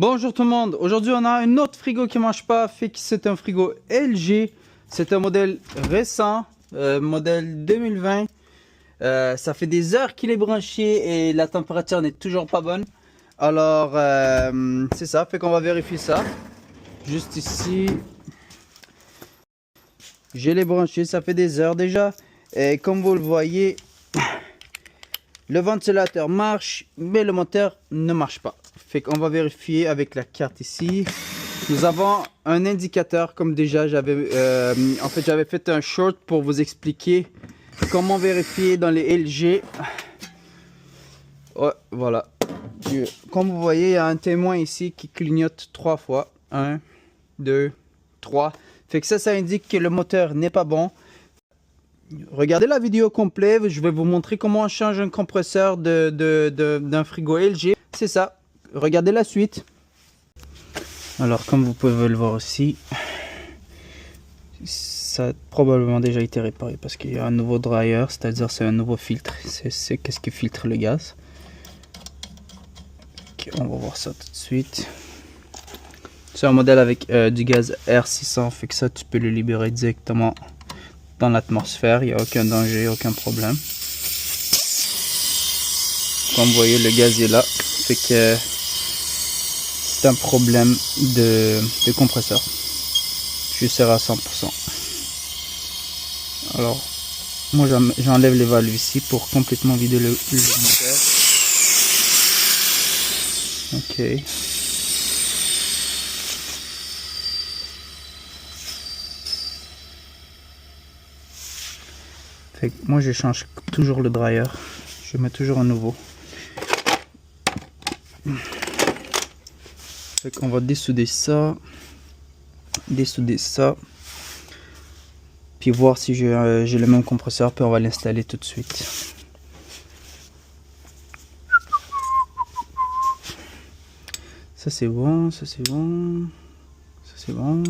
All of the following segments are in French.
Bonjour tout le monde, aujourd'hui on a un autre frigo qui marche pas, fait que c'est un frigo LG, c'est un modèle récent, modèle 2020, ça fait des heures qu'il est branché et la température n'est toujours pas bonne, alors c'est ça, fait qu'on va vérifier ça, juste ici, je l'ai branché, ça fait des heures déjà, et comme vous le voyez, le ventilateur marche, mais le moteur ne marche pas. Fait qu'on va vérifier avec la carte ici. Nous avons un indicateur, comme déjà j'avais j'avais fait un short pour vous expliquer comment vérifier dans les LG. Ouais, voilà. Comme vous voyez, il y a un témoin ici qui clignote 3 fois. 1, 2, 3. Fait que ça indique que le moteur n'est pas bon. Regardez la vidéo complète, je vais vous montrer comment on change un compresseur d'un frigo LG. C'est ça, regardez la suite. Alors comme vous pouvez le voir aussi, ça a probablement déjà été réparé parce qu'il y a un nouveau dryer, c'est-à-dire c'est un nouveau filtre. C'est qu'est-ce qui filtre le gaz. Okay, on va voir ça tout de suite. C'est un modèle avec du gaz R600, fait que ça tu peux le libérer directement dans l'atmosphère, il n'y a aucun danger, aucun problème. Comme vous voyez, le gaz est là, fait que c'est un problème de compresseur. Je sers à 100%. Alors, moi j'enlève les valves ici pour complètement vider le moteur. Ok. Fait que moi je change toujours le dryer, je mets toujours un nouveau. Fait qu'on va dessouder ça, puis voir si j'ai le même compresseur, puis on va l'installer tout de suite. Ça c'est bon, ça c'est bon, ça c'est bon.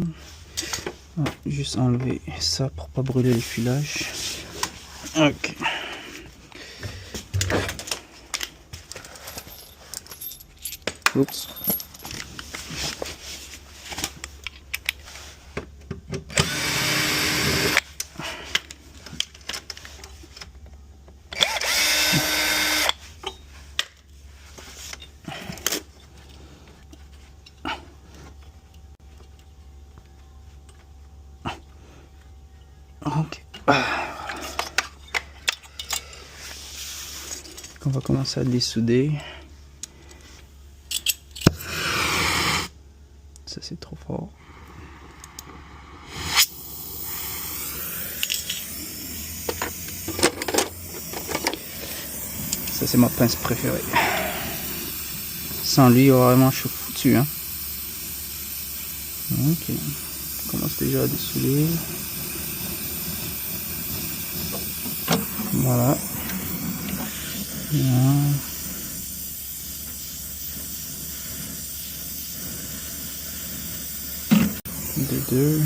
Ah, juste enlever ça pour pas brûler le filage. Ok. Oups. Ok. On va commencer à dessouder. Ça c'est trop fort. Ça c'est ma pince préférée. Sans lui, vraiment je suis foutu. Hein. Ok. On commence déjà à dessouder. Voilà. Bien. Deux.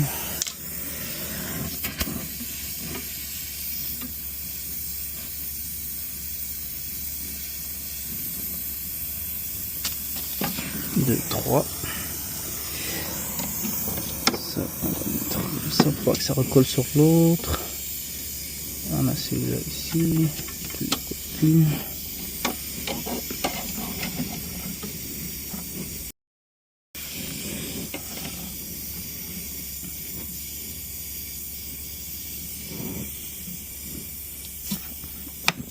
Deux, trois. Ça, on va mettre ça pour que ça recolle sur l'autre. On a celui-là ici. Plus.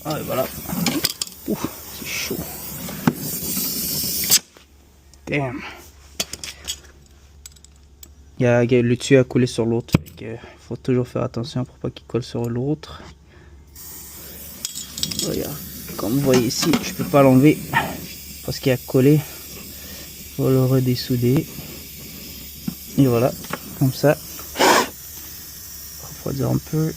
Ah et voilà. Ouf, c'est chaud. Damn. Il y a le tuyau à coller sur l'autre. Il faut toujours faire attention pour pas qu'il colle sur l'autre. Regarde, comme vous voyez ici, je peux pas l'enlever parce qu'il a collé. Il faut le redessouder. Et voilà, comme ça. Refroidir un peu.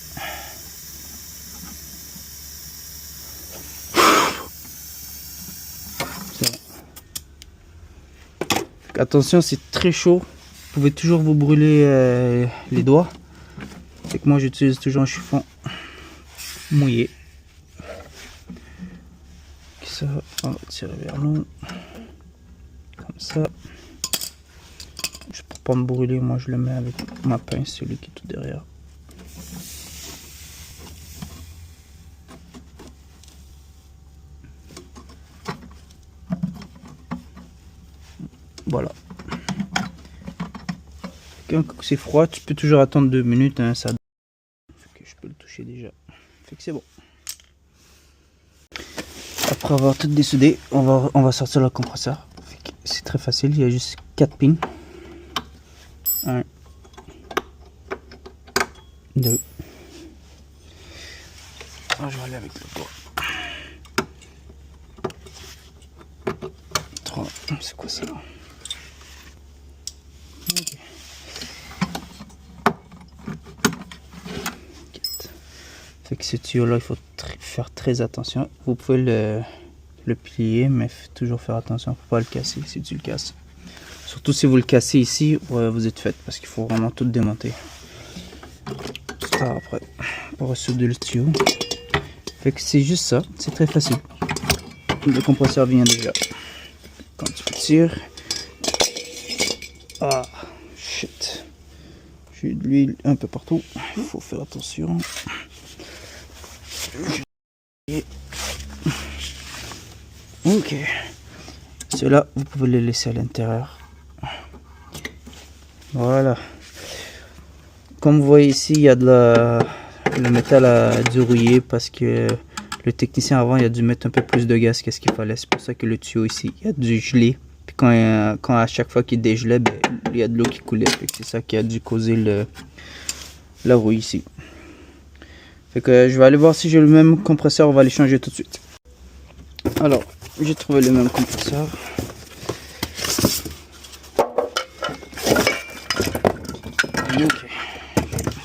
Attention, c'est très chaud. Vous pouvez toujours vous brûler les doigts. C'est que moi j'utilise toujours un chiffon mouillé. Ça, on va tirer vers l'eau. Comme ça. pas me brûler, moi je le mets avec ma pince, celui qui est tout derrière. Voilà. Quand c'est froid, tu peux toujours attendre 2 minutes, hein, ça. Fait que je peux le toucher déjà. Fait que c'est bon. Après avoir tout dessoudé, on va sortir le compresseur. C'est très facile, il y a juste 4 pins. 1, 2. Je vais aller avec le doigt. 3. C'est quoi ça? Okay. 4. Fait que ce tuyau là, il faut faire très attention. Vous pouvez le plier, mais toujours faire attention pour pas le casser si tu le casses. Surtout si vous le cassez ici, vous êtes fait parce qu'il faut vraiment tout démonter. Ça après, pour ressouder le tuyau. Fait que c'est juste ça, c'est très facile. Le compresseur vient déjà. Quand tu le tires, ah shit, j'ai de l'huile un peu partout. Il faut faire attention. Ok, ceux-là vous pouvez les laisser à l'intérieur. Voilà. Comme vous voyez ici, il y a le métal a dû rouiller parce que le technicien avant il a dû mettre un peu plus de gaz qu'est-ce qu'il fallait. C'est pour ça que le tuyau ici il a dû geler. Puis quand à chaque fois qu'il dégelait, ben, il y a de l'eau qui coulait. C'est ça qui a dû causer la rouille ici. Fait que je vais aller voir si j'ai le même compresseur. On va les changer tout de suite. Alors, j'ai trouvé le même compresseur. Ok,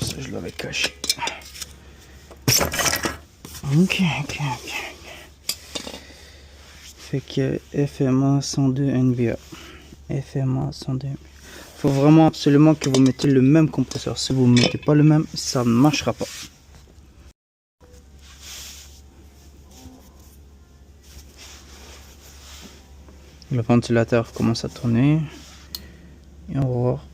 ça je l'avais caché. Ok. Fait que FMA 102 NVA. FMA 102 NVA. Faut vraiment absolument que vous mettez le même compresseur. Si vous ne mettez pas le même, ça ne marchera pas. Le ventilateur commence à tourner. Et on va voir.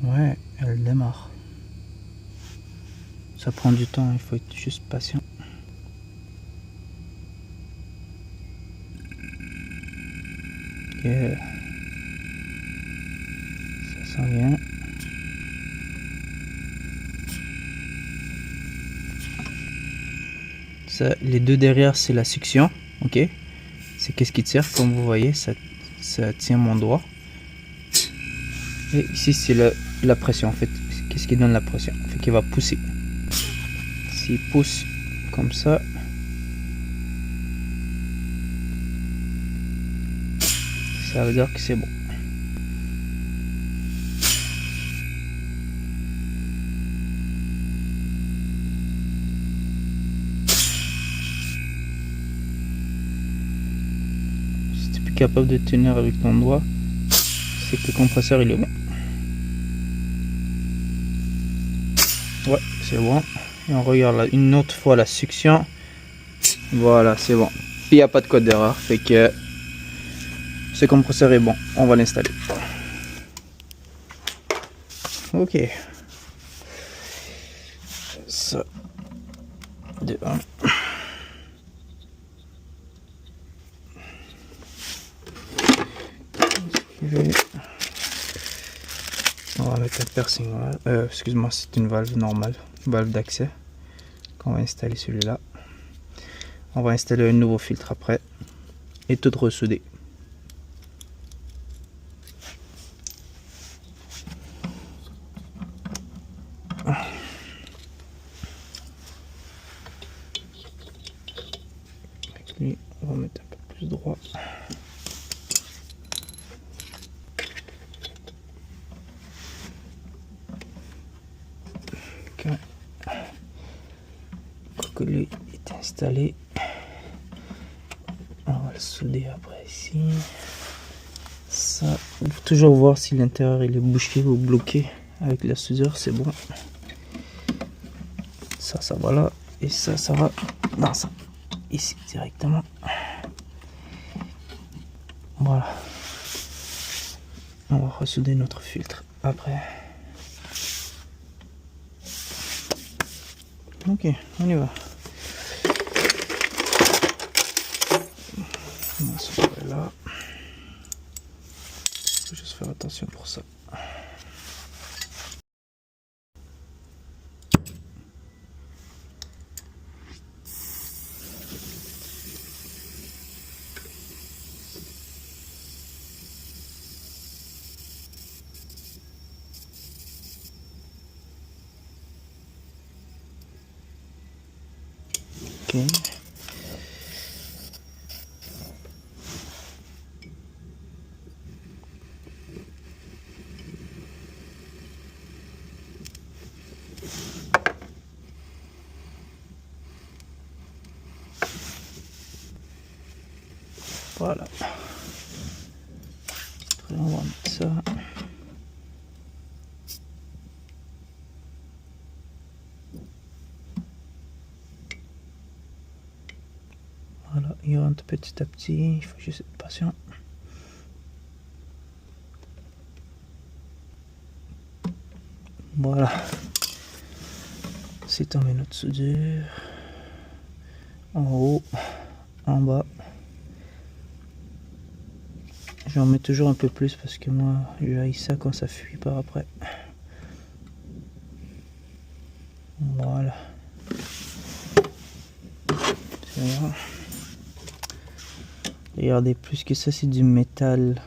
Ouais, elle démarre. Ça prend du temps, il faut être juste patient. Ok. Ça s'en vient. Ça, les deux derrière, c'est la succion. Ok. C'est qu'est-ce qui tire, comme vous voyez, ça tient mon doigt. Et ici, c'est la pression en fait. Qu'est-ce qui donne la pression? Fait qu'il va pousser. S'il pousse comme ça, ça veut dire que c'est bon. Si tu es plus capable de tenir avec ton doigt, c'est que le compresseur il est bon. Ouais, c'est bon. Et on regarde là une autre fois la succion. Voilà, c'est bon. Il n'y a pas de code d'erreur. Fait que ce compresseur est bon. On va l'installer. Ok. Ça. De 1. On va mettre un piercing. Excuse-moi, c'est une valve normale. Valve d'accès. On va installer celui-là. On va installer un nouveau filtre après. Et tout ressouder. Avec lui, on va mettre un peu plus droit. Que lui est installé, on va le souder après ici. Ça, il faut toujours voir si l'intérieur il est bouché ou bloqué avec la soudure, c'est bon. Ça va là et ça va dans ça ici directement. Voilà. On va ressouder notre filtre après. Ok, on y va. On va soudrer là. Faut juste faire attention pour ça. Ok. Voilà. Après, on va mettre ça. Voilà, il rentre petit à petit. Il faut juste être patient. Voilà. C'est tombé notre soudure. En haut, en bas. J'en mets toujours un peu plus parce que moi, j'haïs ça quand ça fuit par après. Voilà. C'est bon. Regardez, plus que ça, c'est du métal.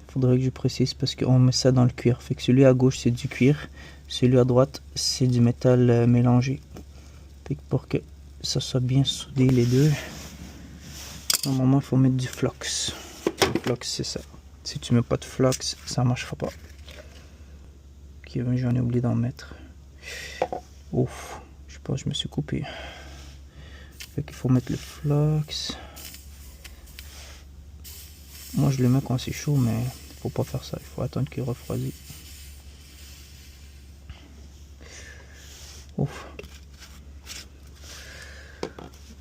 Faudrait que je précise parce qu'on met ça dans le cuir. Fait que celui à gauche, c'est du cuir. Celui à droite, c'est du métal mélangé. Fait que pour que ça soit bien soudé les deux, normalement, il faut mettre du flox. Le flox, c'est ça. Si tu mets pas de flox, ça marchera pas. Ok, j'en ai oublié d'en mettre. Ouf, je pense que je me suis coupé. Fait qu'il faut mettre le flox. Moi, je le mets quand c'est chaud, mais faut pas faire ça. Il faut attendre qu'il refroidisse. Ouf.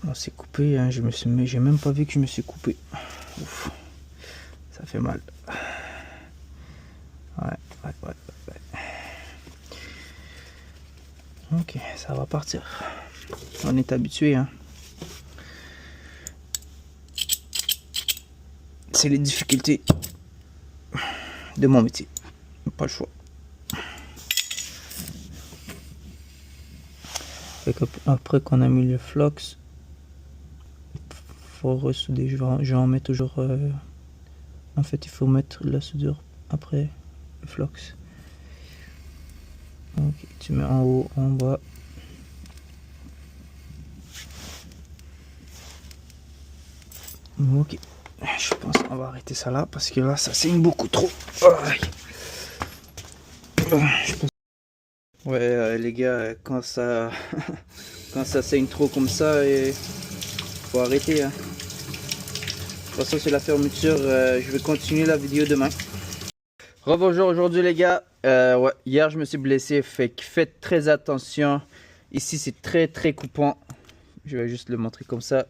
On s'est coupé, hein. J'ai même pas vu que je me suis coupé. Ouf. Ça fait mal. Ouais. Ok, ça va partir. On est habitué, hein. C'est les difficultés de mon métier. Pas le choix. Après qu'on a mis le flox, faut ressouder. Je en mets toujours. En fait, il faut mettre la soudure après le flox. Ok, tu mets en haut, en bas. Ok, je pense qu'on va arrêter ça là parce que là, ça saigne beaucoup trop. Ouais, les gars, quand ça quand ça saigne trop comme ça, faut arrêter, hein. De toute façon, c'est la fermeture. Je vais continuer la vidéo demain. Rebonjour aujourd'hui les gars. Ouais, hier je me suis blessé, fait que faites très attention. Ici c'est très coupant. Je vais juste le montrer comme ça.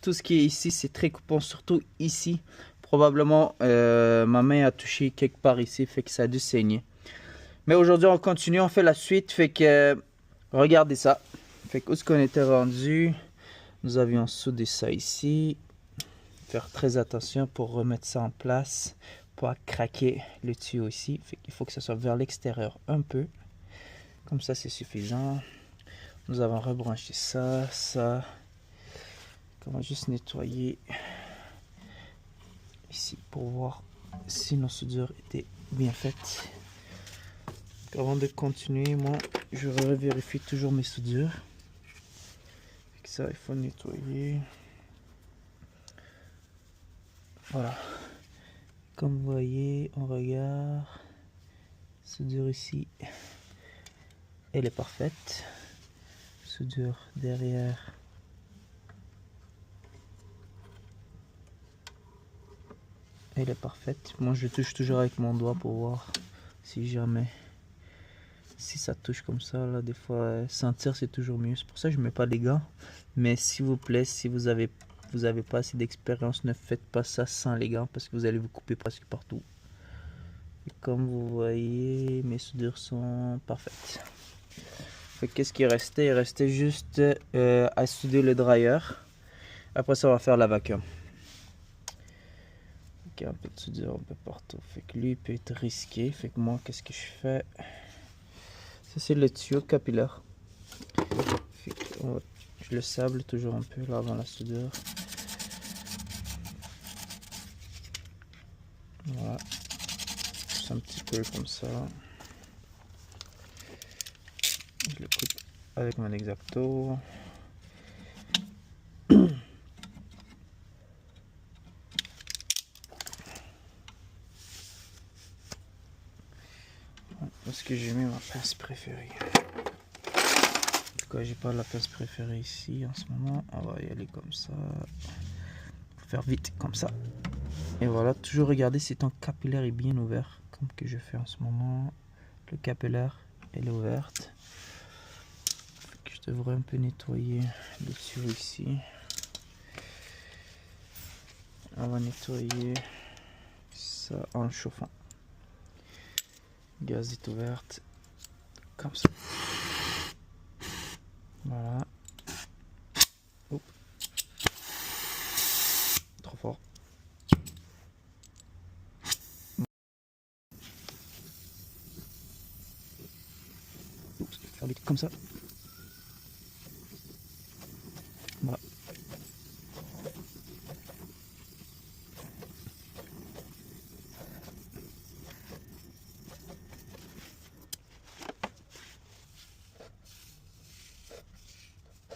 Tout ce qui est ici c'est très coupant, surtout ici. Probablement ma main a touché quelque part ici, fait que ça a dû saigner. Mais aujourd'hui on continue, on fait la suite, fait que regardez ça. Fait que où est-ce qu'on était rendu? Nous avions soudé ça ici. Faire très attention pour remettre ça en place, pas craquer le tuyau ici. Fait qu'il faut que ça soit vers l'extérieur un peu. Comme ça c'est suffisant. Nous avons rebranché ça. On va juste nettoyer ici pour voir si nos soudures étaient bien faites. Avant de continuer, moi je vérifie toujours mes soudures. Ça il faut nettoyer. Voilà. Comme vous voyez, on regarde. Soudure ici, elle est parfaite. Soudure derrière. Elle est parfaite. Moi je touche toujours avec mon doigt pour voir si ça touche comme ça. Là des fois sentir c'est toujours mieux. C'est pour ça que je mets pas les gants. Mais s'il vous plaît, si vous avez vous n'avez pas assez d'expérience, ne faites pas ça sans les gants parce que vous allez vous couper presque partout. Et comme vous voyez, mes soudures sont parfaites. Qu'est-ce qui restait? Il restait juste à souder le dryer. Après ça, on va faire la vacuum. Ok, un peu de soudure un peu partout. Fait que lui, il peut être risqué. Fait que moi, qu'est-ce que je fais? Ça, c'est le tuyau capillaire. Fait que je le sable toujours un peu là avant la soudure. Voilà. Juste un petit peu comme ça. Je le coupe avec mon X-Acto. Parce que j'ai mis ma pince préférée. En tout cas, j'ai pas la pince préférée ici en ce moment. On va y aller comme ça. Faut faire vite comme ça. Et voilà, toujours regarder si ton capillaire est bien ouvert, comme que je fais en ce moment. Le capillaire, elle est ouverte. Je devrais un peu nettoyer le tuyau ici. On va nettoyer ça en le chauffant. Gaz est ouverte comme ça. Voilà. Oups. Trop fort. Oups, faire vite comme ça. Voilà.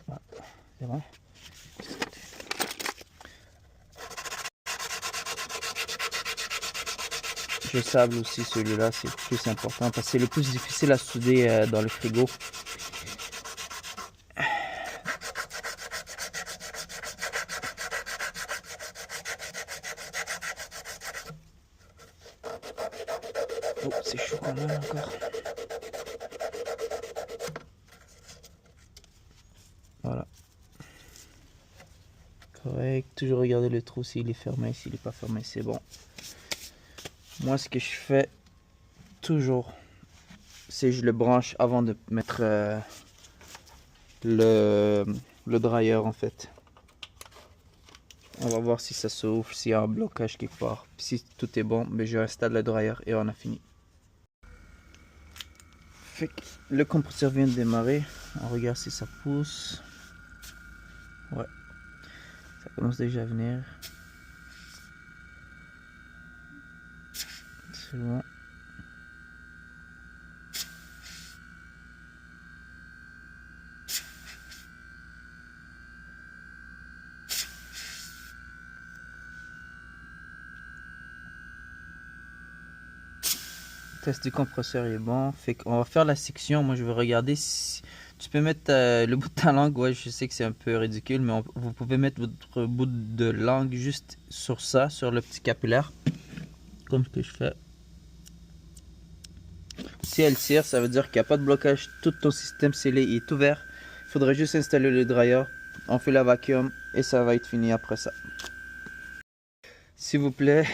Voilà. C'est bon. Je sable aussi celui-là, c'est plus important parce que c'est le plus difficile à souder dans le frigo. Oh, c'est chaud quand même encore. Voilà. Correct. Toujours regarder le trou s'il est fermé. S'il n'est pas fermé, c'est bon. Moi, ce que je fais toujours, c'est je le branche avant de mettre le dryer en fait. On va voir si ça s'ouvre, s'il y a un blocage quelque part. Si tout est bon, mais je installe le dryer et on a fini. Fait que le compresseur vient de démarrer. On regarde si ça pousse. Ouais, ça commence déjà à venir. C'est bon. Le test du compresseur est bon. Fait qu'on va faire la section. Moi, je vais regarder si tu peux mettre le bout de ta langue. Ouais, je sais que c'est un peu ridicule, mais vous pouvez mettre votre bout de langue juste sur ça, sur le petit capillaire, comme ce que je fais. Si elle tire, ça veut dire qu'il n'y a pas de blocage. Tout ton système scellé est ouvert. Il faudrait juste installer le dryer. On fait la vacuum et ça va être fini après ça. S'il vous plaît,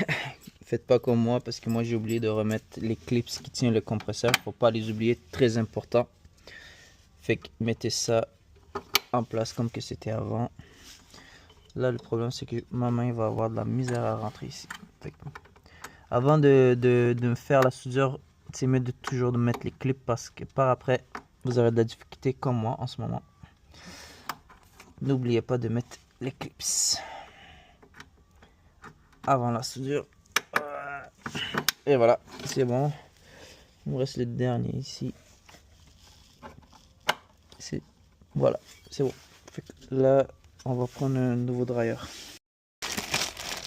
faites pas comme moi parce que moi j'ai oublié de remettre les clips qui tiennent le compresseur. Faut pas les oublier, très important. Fait que mettez ça en place comme que c'était avant. Là le problème c'est que ma main va avoir de la misère à rentrer ici. Fait que, avant de me faire la soudure, c'est mieux de toujours de mettre les clips parce que par après vous aurez de la difficulté comme moi en ce moment. N'oubliez pas de mettre les clips avant la soudure. Et voilà, c'est bon. Il me reste le dernier ici. Voilà, c'est bon. Là, on va prendre un nouveau dryer.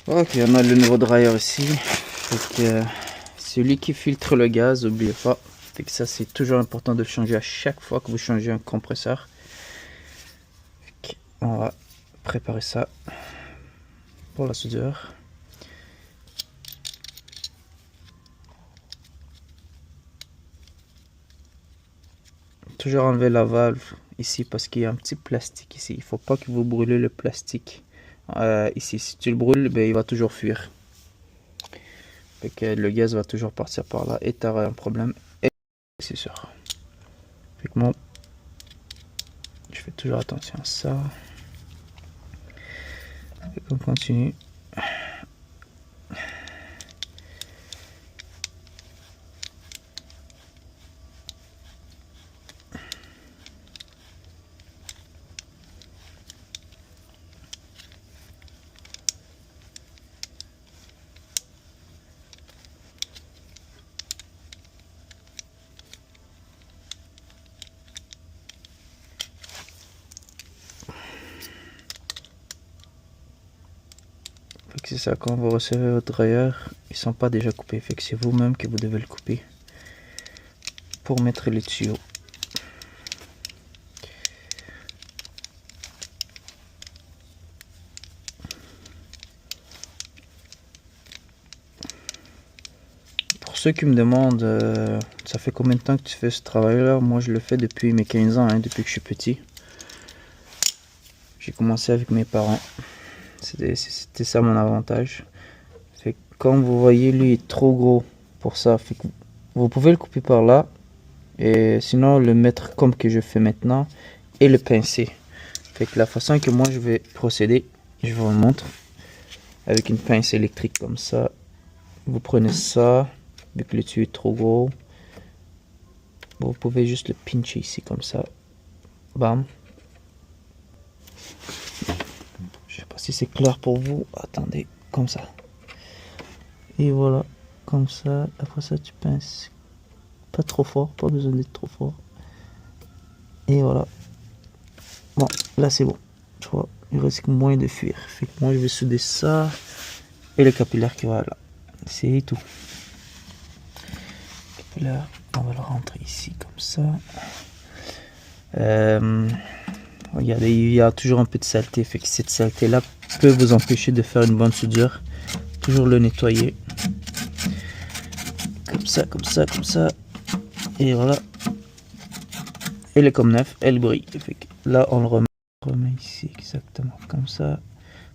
Ok, on a le nouveau dryer ici. Celui qui filtre le gaz, n'oubliez pas. Fait que ça, c'est toujours important de le changer à chaque fois que vous changez un compresseur. On va préparer ça pour la soudure. Toujours enlever la valve ici parce qu'il y a un petit plastique ici. Il faut pas que vous brûlez le plastique ici. Si tu le brûles, ben, il va toujours fuir. Fait que le gaz va toujours partir par là et tu auras un problème. Et c'est sûr. Fait que moi, je fais toujours attention à ça. Fait qu'on continue. C'est ça, quand vous recevez votre dryer, ils sont pas déjà coupés, fait que c'est vous-même que vous devez le couper pour mettre les tuyaux. Pour ceux qui me demandent, ça fait combien de temps que tu fais ce travail-là? Moi, je le fais depuis mes 15 ans, hein, depuis que je suis petit. J'ai commencé avec mes parents. C'était ça mon avantage. Fait que comme vous voyez, lui il est trop gros pour ça. Fait que vous pouvez le couper par là. Et sinon le mettre comme que je fais maintenant. Et le pincer. Fait que la façon que moi je vais procéder, je vous montre. Avec une pince électrique comme ça. Vous prenez ça. Vu que le tuyau est trop gros. Vous pouvez juste le pincher ici comme ça. Bam. Je sais pas si c'est clair pour vous. Attendez, comme ça. Et voilà, comme ça. Après ça, tu pinces. Pas trop fort, pas besoin d'être trop fort. Et voilà. Bon, là c'est bon. Tu vois, il risque moins de fuir. Fait que moi, je vais souder ça. Et le capillaire qui va là. C'est tout. Le capillaire, on va le rentrer ici comme ça. Regardez, il y a toujours un peu de saleté. Fait que cette saleté là peut vous empêcher de faire une bonne soudure. Toujours le nettoyer. Comme ça, comme ça, comme ça. Et voilà. Elle est comme neuf, elle brille. Fait que là, on le remet ici exactement comme ça.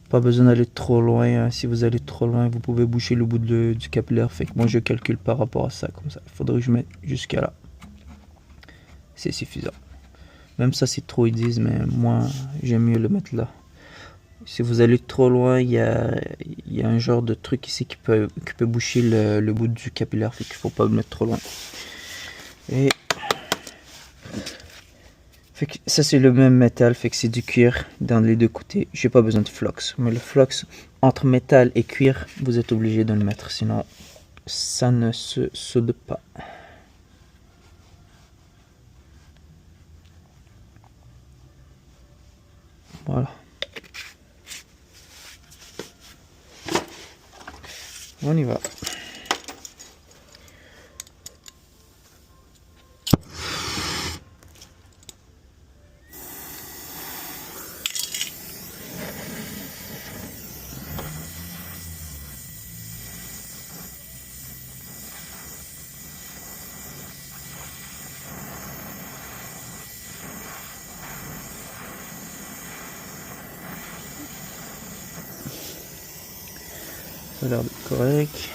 Pas besoin d'aller trop loin. Hein. Si vous allez trop loin, vous pouvez boucher le bout du capillaire. Fait que moi, je calcule par rapport à ça. Comme ça, il faudrait que je mette jusqu'à là. C'est suffisant. Même ça, c'est trop, ils disent, mais moi, j'aime mieux le mettre là. Si vous allez trop loin, il y a un genre de truc ici qui peut boucher le bout du capillaire. Fait qu'il faut pas le mettre trop loin. Et fait que ça c'est le même métal, fait que c'est du cuir dans les deux côtés. J'ai pas besoin de flox, mais le flox entre métal et cuir, vous êtes obligé de le mettre, sinon ça ne se soude pas. Voilà. On y va. Ça a l'air d'être correct.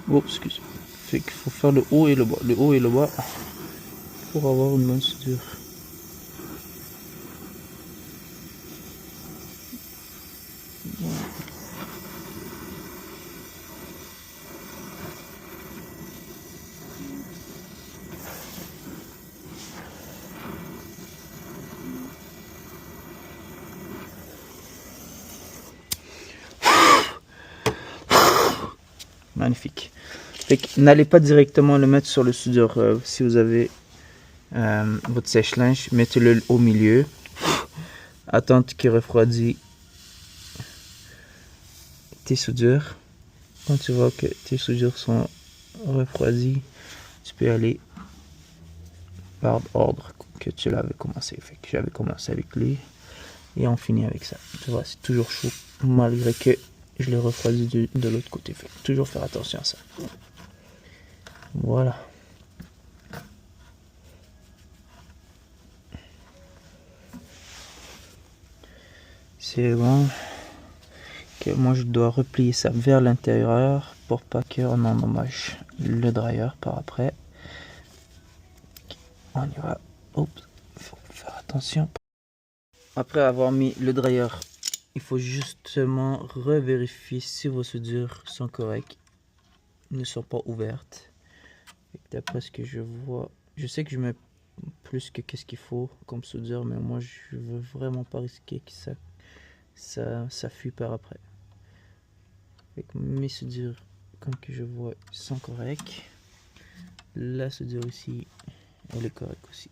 Oh, excuse. Fait qu'il faut faire le haut et le bas. Le haut et le bas pour avoir une bonne soudure. Magnifique. Fait que n'allez pas directement le mettre sur le soudeur. Si vous avez votre sèche-linge, mettez-le au milieu. Attends qu'il refroidit tes soudures. Quand tu vois que tes soudures sont refroidies, tu peux aller par ordre que tu l'avais commencé. Fait que j'avais commencé avec lui. Et on finit avec ça. Tu vois, c'est toujours chaud malgré que je l'ai refroidi de l'autre côté. Faut toujours faire attention à ça. Voilà. C'est bon. Okay, moi je dois replier ça vers l'intérieur pour pas qu'on endommage le dryer par après. On y va. Oups, faut faire attention. Après avoir mis le dryer, il faut justement revérifier si vos soudures sont correctes, ne sont pas ouvertes. D'après ce que je vois, je sais que je mets plus que qu'est-ce qu'il faut comme soudure, mais moi je veux vraiment pas risquer que ça fuit par après. Avec mes soudures, comme que je vois, sont correctes. La soudure ici, elle est correcte aussi.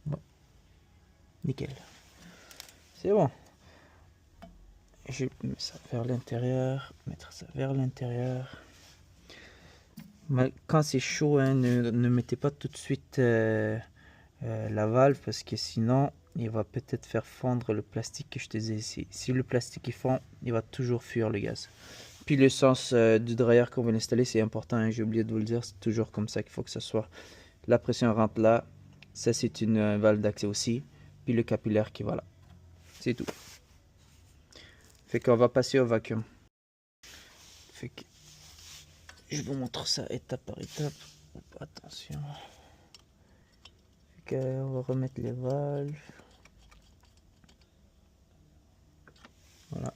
Bon, nickel. C'est bon. Je mets ça vers l'intérieur, mettre ça vers l'intérieur. Quand c'est chaud, hein, ne mettez pas tout de suite la valve parce que sinon il va peut-être faire fondre le plastique que je te disais ici. Si le plastique il fond, il va toujours fuir le gaz. Puis le sens du dryer qu'on va l'installer, c'est important, hein, j'ai oublié de vous le dire, c'est toujours comme ça qu'il faut que ça soit. La pression rentre là, ça c'est une valve d'accès aussi, puis le capillaire qui va là. C'est tout. Fait qu'on va passer au vacuum. Fait que je vous montre ça étape par étape. Attention. Fait qu'on va remettre les valves. Voilà.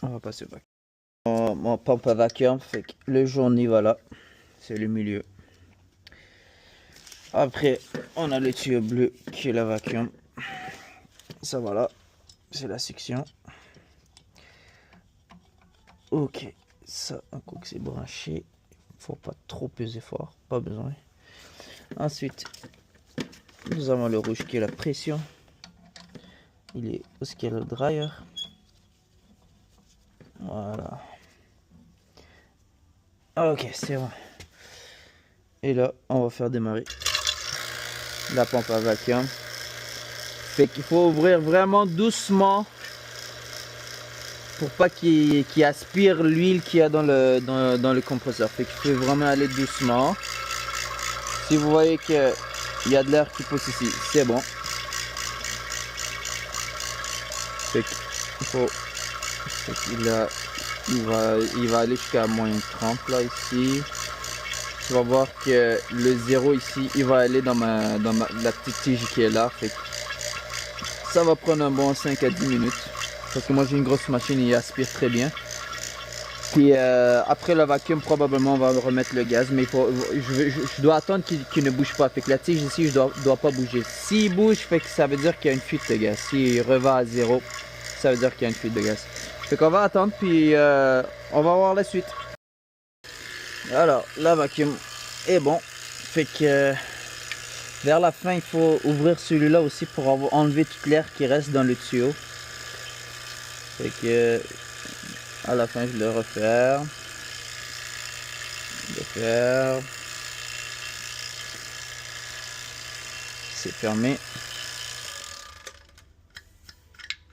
On va passer au vacuum. Mon pompe à vacuum, fait que le jaune il va là. C'est le milieu. Après, on a le tuyau bleu qui est la vacuum. Ça va là. C'est la section. Ok. Ça, un coup que c'est branché, faut pas trop peser fort. Pas besoin. Ensuite, nous avons le rouge qui est la pression. Il est où ce qu'il y a le dryer. Voilà. Ok, c'est bon. Et là, on va faire démarrer la pompe à vacuum. Fait qu'il faut ouvrir vraiment doucement pour pas qu'il aspire l'huile qu'il y a dans le compresseur. Fait qu'il faut vraiment aller doucement. Si vous voyez qu'il y a de l'air qui pousse ici, c'est bon. Fait qu'il va aller jusqu'à moins 30 là ici. Tu vas voir que le zéro ici, il va aller dans la petite tige qui est là. Fait que ça va prendre un bon 5 à 10 minutes. Parce que moi j'ai une grosse machine, il aspire très bien. Puis après le vacuum, probablement on va remettre le gaz. Mais je dois attendre qu'il ne bouge pas. Fait que la tige ici, je dois pas bouger. S'il bouge, fait que ça veut dire qu'il y a une fuite de gaz. S'il revient à zéro, ça veut dire qu'il y a une fuite de gaz. Fait qu'on va attendre, puis on va voir la suite. Alors, la vacuum est bon. Fait que vers la fin, il faut ouvrir celui-là aussi pour enlever toute l'air qui reste dans le tuyau. Fait que à la fin, je le referme. C'est fermé.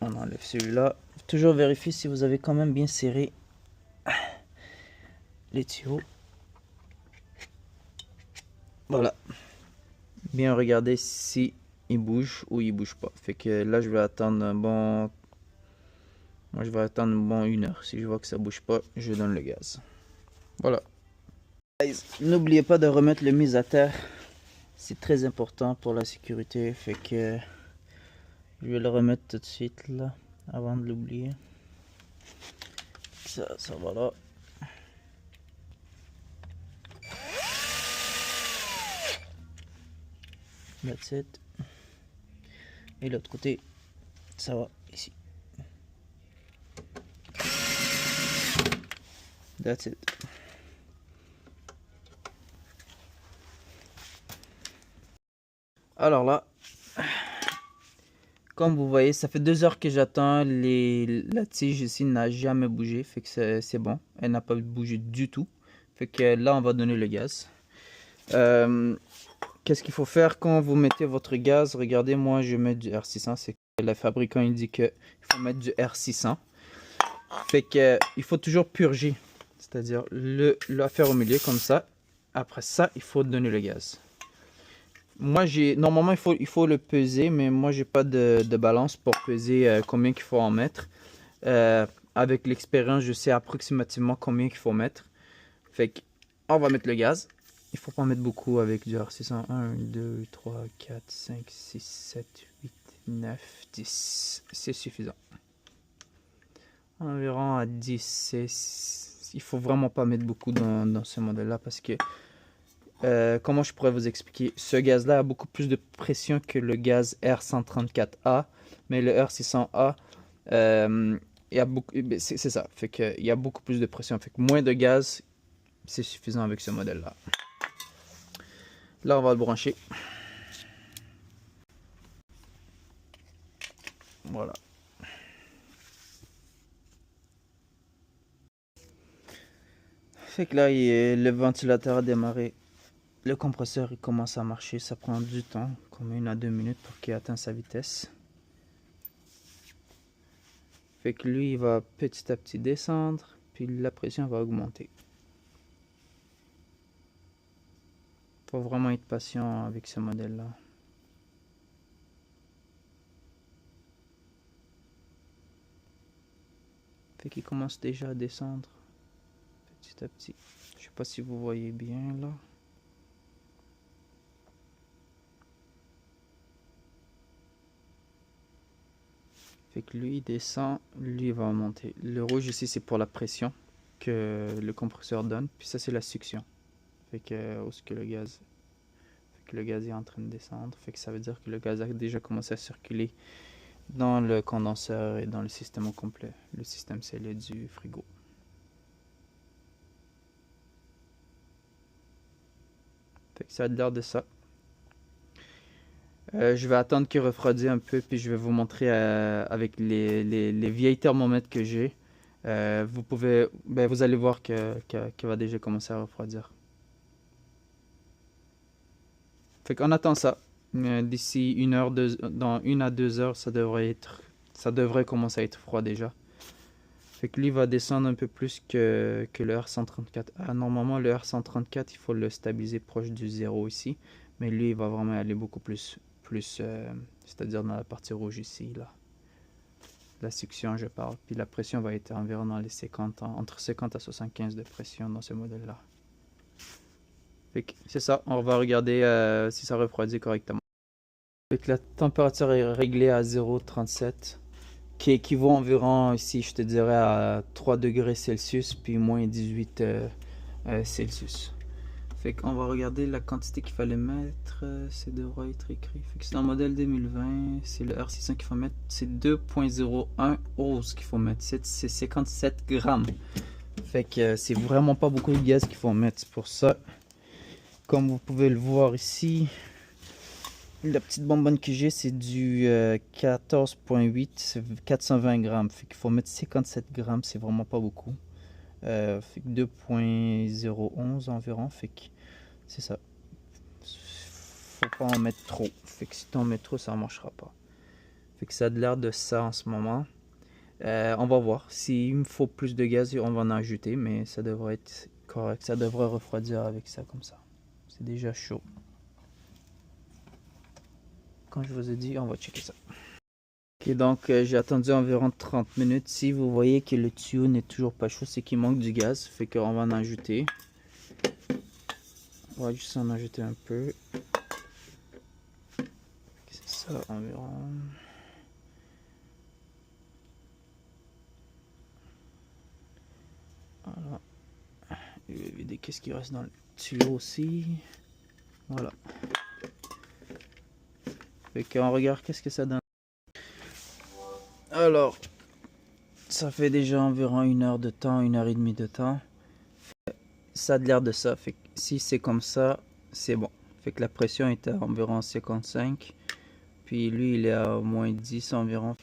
On enlève celui-là. Toujours vérifier si vous avez quand même bien serré les tuyaux. Voilà. Bien regarder si il bouge ou il bouge pas. Fait que là, je vais attendre un bon... Moi, je vais attendre un bon 1 heure. Si je vois que ça bouge pas, je donne le gaz. Voilà. N'oubliez pas de remettre le mise à terre. C'est très important pour la sécurité. Fait que je vais le remettre tout de suite là, avant de l'oublier. Ça va là. That's it. Et l'autre côté, ça va ici. That's it. Alors là, Comme vous voyez, ça fait 2 heures que j'attends. La tige ici n'a jamais bougé. Fait que c'est bon. Elle n'a pas bougé du tout. Fait que là, on va donner le gaz. Qu'est-ce qu'il faut faire quand vous mettez votre gaz? Regardez, moi, je mets du R600. C'est que le fabricant il dit qu'il faut mettre du R600. Fait que il faut toujours purger. C'est-à-dire le faire au milieu comme ça. Après ça, il faut donner le gaz. Moi, normalement, il faut le peser, mais moi, j'ai pas de balance pour peser combien qu'il faut en mettre. Avec l'expérience, je sais approximativement combien qu'il faut mettre. Fait que, on va mettre le gaz. Il faut pas en mettre beaucoup avec du R600. 1, 2, 3, 4, 5, 6, 7, 8, 9, 10. C'est suffisant. Environ à 10. Il faut vraiment pas mettre beaucoup dans ce modèle-là parce que comment je pourrais vous expliquer? Ce gaz-là a beaucoup plus de pression que le gaz R134A, mais le R600A, il y a beaucoup, c'est ça, fait que il y a beaucoup plus de pression, fait que moins de gaz, c'est suffisant avec ce modèle-là. Là, on va le brancher. Voilà. Fait que là, le ventilateur a démarré. Le compresseur il commence à marcher, ça prend du temps, comme 1 à 2 minutes pour qu'il atteigne sa vitesse. Fait que lui il va petit à petit descendre, puis la pression va augmenter. Faut vraiment être patient avec ce modèle là. Fait qu'il commence déjà à descendre petit à petit. Je sais pas si vous voyez bien là. Fait que lui il descend, lui il va monter. Le rouge ici c'est pour la pression que le compresseur donne, puis ça c'est la succion. Fait que où est-ce que le gaz, fait que le gaz est en train de descendre, fait que ça veut dire que le gaz a déjà commencé à circuler dans le condenseur et dans le système au complet, le système scellé du frigo. Fait que ça a l'air de ça. Je vais attendre qu'il refroidisse un peu, puis je vais vous montrer avec les vieilles thermomètres que j'ai. Vous allez voir qu'il va déjà commencer à refroidir. Fait qu'on attend ça. D'ici 1 heure, dans 1 à 2 heures, ça devrait commencer à être froid déjà. Fait que lui va descendre un peu plus que le R134. Normalement, le R134, il faut le stabiliser proche du 0 ici. Mais lui, il va vraiment aller beaucoup plus c'est-à-dire dans la partie rouge ici, là. La succion, je parle. Puis la pression va être environ dans les 50, entre 50 à 75 de pression dans ce modèle-là. Fait que c'est ça, on va regarder si ça refroidit correctement. Fait que la température est réglée à 0,37, qui équivaut environ ici, je te dirais, à 3 degrés Celsius, puis moins 18 Celsius. Fait qu'on va regarder la quantité qu'il fallait mettre, c'est devrait être écrit. Fait que c'est dans le modèle 2020, c'est le R600 qu'il faut mettre, c'est 2.01 oz qu'il faut mettre, c'est 57 grammes. Fait que c'est vraiment pas beaucoup de gaz qu'il faut mettre, c'est pour ça. Comme vous pouvez le voir ici, la petite bonbonne que j'ai, c'est du 14.8, c'est 420 grammes. Fait qu'il faut mettre 57 grammes, c'est vraiment pas beaucoup. Fait que 2.011 environ, fait que c'est ça. Faut pas en mettre trop. Fait que si tu en mets trop, ça ne marchera pas. Fait que ça a l'air de ça en ce moment. On va voir. S'il me faut plus de gaz, on va en ajouter, mais ça devrait être correct. Ça devrait refroidir avec ça comme ça. C'est déjà chaud. Comme je vous ai dit, on va checker ça. Ok, donc j'ai attendu environ 30 minutes. Si vous voyez que le tuyau n'est toujours pas chaud, c'est qu'il manque du gaz. Fait qu'on va en ajouter. On va juste en ajouter un peu. C'est ça environ. Voilà. Je vais vider qu'est-ce qui reste dans le tuyau aussi. Voilà. Fait qu'on regarde qu'est-ce que ça donne. Alors, ça fait déjà environ 1 heure de temps, 1h30 de temps. Ça a l'air de ça. Fait que si c'est comme ça, c'est bon. Fait que la pression est à environ 55. Puis lui, il est à moins 10 environ.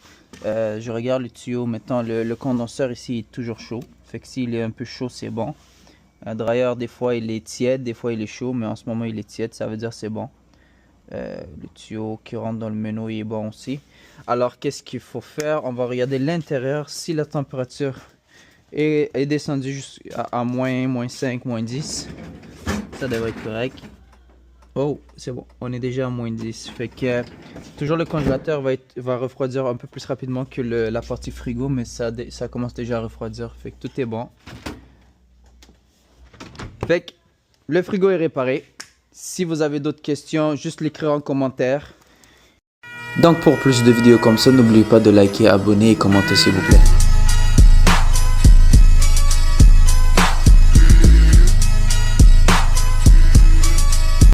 Je regarde le tuyau. Maintenant, le condenseur ici est toujours chaud. Fait que s'il est un peu chaud, c'est bon. Le dryer, des fois, il est tiède, des fois, il est chaud. Mais en ce moment, il est tiède. Ça veut dire c'est bon. Le tuyau qui rentre dans le méno, il est bon aussi. Alors, qu'est-ce qu'il faut faire? On va regarder l'intérieur. Si la température est descendue jusqu'à moins 5, moins 10, ça devrait être correct. Oh, c'est bon, on est déjà à moins 10. Fait que toujours le congélateur va refroidir un peu plus rapidement que la partie frigo, mais ça commence déjà à refroidir. Fait que tout est bon. Fait que le frigo est réparé. Si vous avez d'autres questions, juste l'écrire en commentaire. Donc pour plus de vidéos comme ça, n'oubliez pas de liker, abonner et commenter s'il vous plaît.